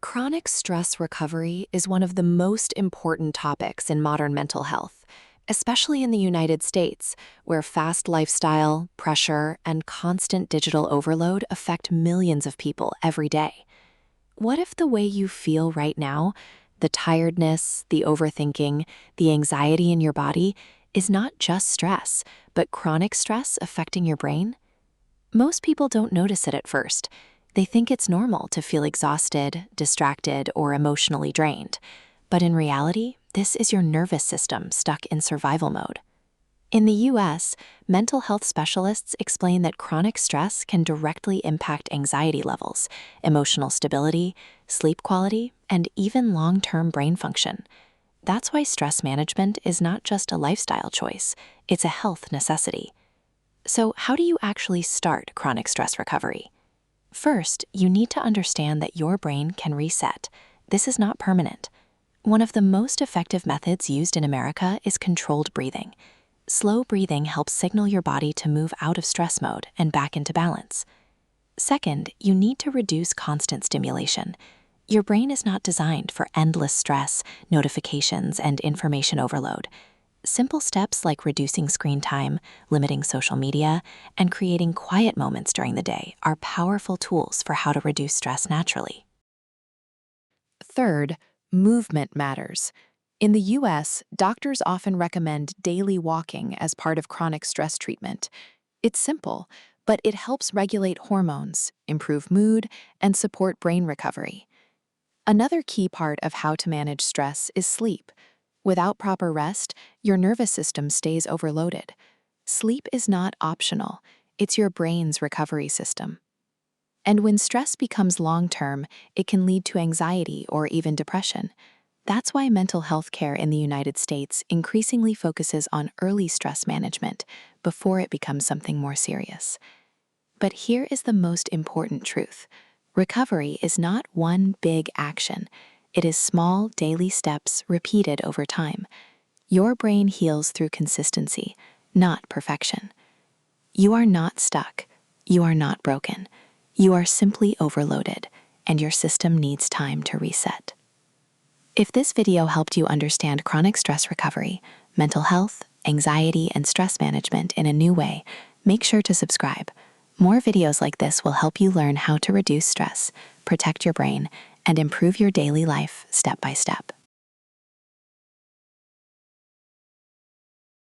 Chronic stress recovery is one of the most important topics in modern mental health, especially in the United States, where fast lifestyle, pressure, and constant digital overload affect millions of people every day. What if the way you feel right now, the tiredness, the overthinking, the anxiety in your body, is not just stress, but chronic stress affecting your brain? Most people don't notice it at first. They think it's normal to feel exhausted, distracted, or emotionally drained. But in reality, this is your nervous system stuck in survival mode. In the US, mental health specialists explain that chronic stress can directly impact anxiety levels, emotional stability, sleep quality, and even long-term brain function. That's why stress management is not just a lifestyle choice, it's a health necessity. So how do you actually start chronic stress recovery? First, you need to understand that your brain can reset. This is not permanent. One of the most effective methods used in America is controlled breathing. Slow breathing helps signal your body to move out of stress mode and back into balance. Second, you need to reduce constant stimulation. Your brain is not designed for endless stress, notifications, and information overload. Simple steps like reducing screen time, limiting social media, and creating quiet moments during the day are powerful tools for how to reduce stress naturally. Third, movement matters. In the US, doctors often recommend daily walking as part of chronic stress treatment. It's simple, but it helps regulate hormones, improve mood, and support brain recovery. Another key part of how to manage stress is sleep. Without proper rest, your nervous system stays overloaded. Sleep is not optional, it's your brain's recovery system. And when stress becomes long-term, it can lead to anxiety or even depression. That's why mental health care in the United States increasingly focuses on early stress management before it becomes something more serious. But here is the most important truth. Recovery is not one big action. It is small, daily steps repeated over time. Your brain heals through consistency, not perfection. You are not stuck. You are not broken. You are simply overloaded, and your system needs time to reset. If this video helped you understand chronic stress recovery, mental health, anxiety, and stress management in a new way, make sure to subscribe. More videos like this will help you learn how to reduce stress, protect your brain, and improve your daily life step by step.